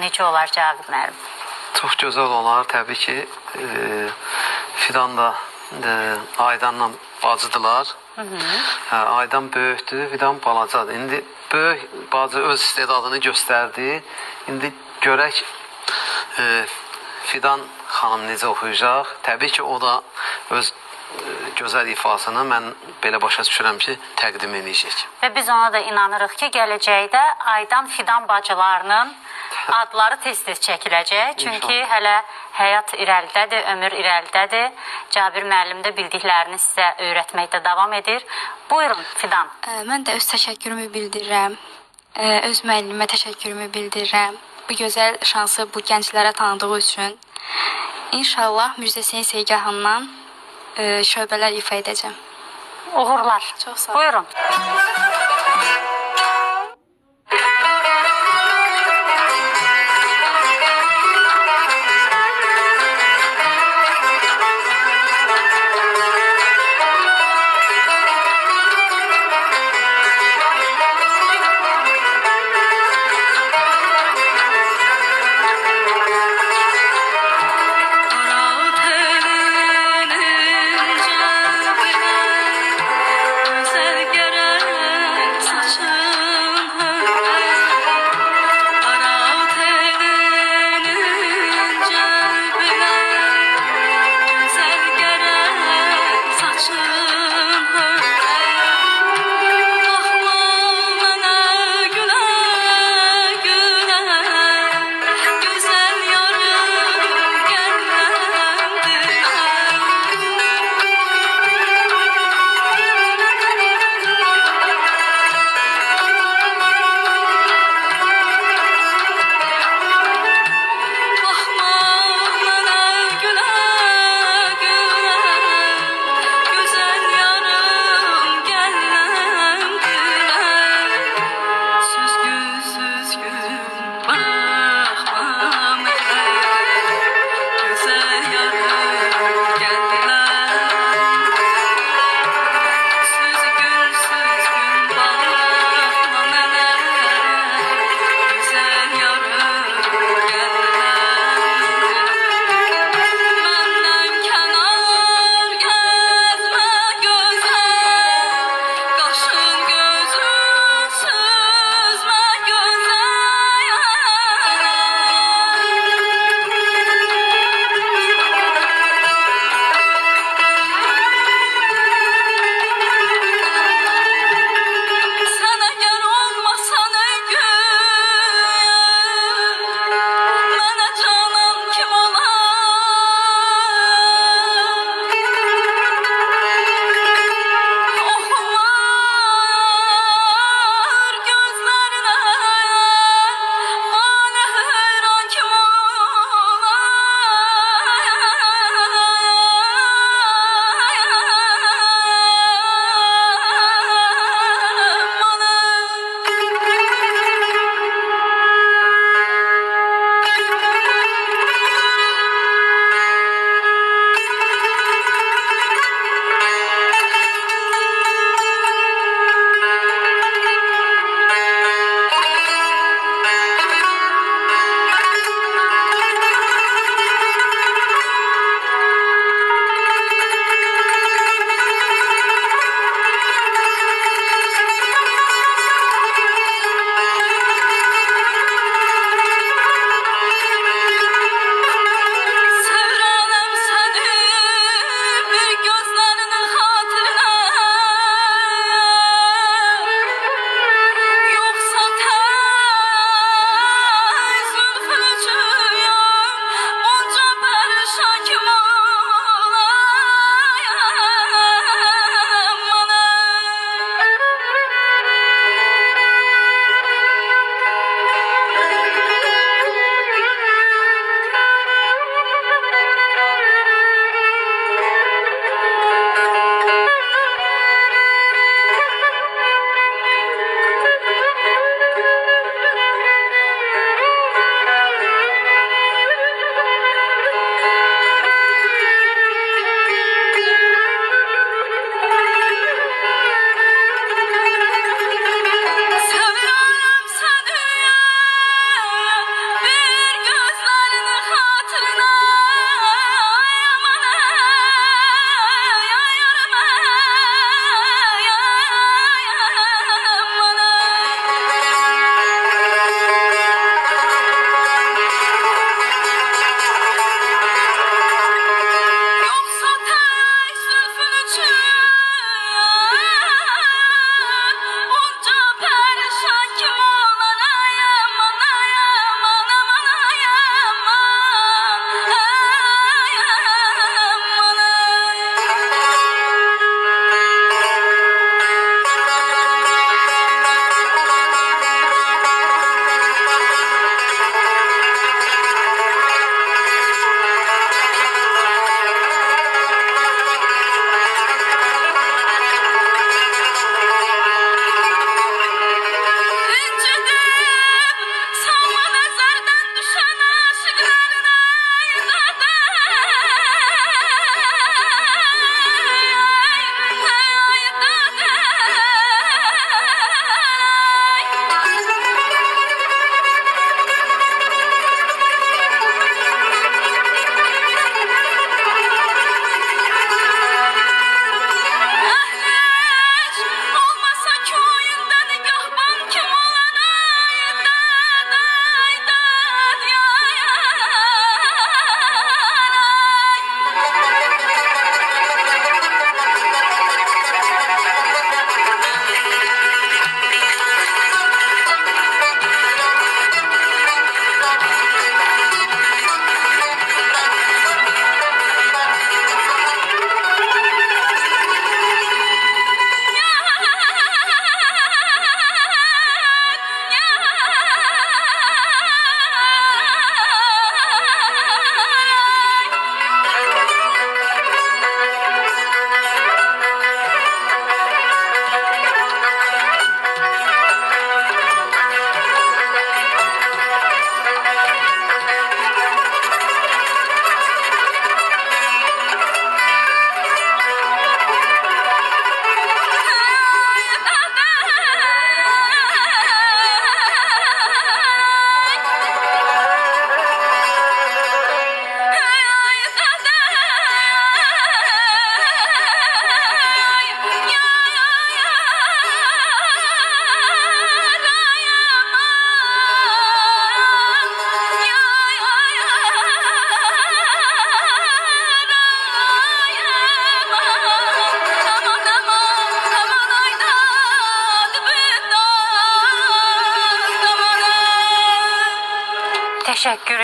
necə olar Cavid müəllim? Çox gözəl olar, təbii ki. Fidan da Aydanla bacıdılar. Aydan böyükdür, Fidan balacadır. İndi böyük bacı öz istedadını göstərdi. İndi görək Fidan xanım necə oxuyacaq. Təbii ki, o da öz gözəl ifasını mən belə başa düşürəm ki, təqdim edəcək. Və biz ona da inanırıq ki, gələcəkdə Aydan Fidan bacılarının adları tez-tez çəkiləcək. Çünki hələ həyat irəlidədir, ömür irəlidədir. Cabir müəllim də bildiklərini sizə öyrətməkdə davam edir. Buyurun Fidan. Mən də öz təşəkkürümü bildirirəm. Öz müəllimə təşəkkürümü bildirirəm. Bu gözəl şansı bu gənclərə tanıdığı üçün. İnşallah Mirzə Hüseyn Segahından şöbələr ifa edəcəm. Uğurlar. Çox sağ olun. Buyurun. Güzel gören Təşəkkür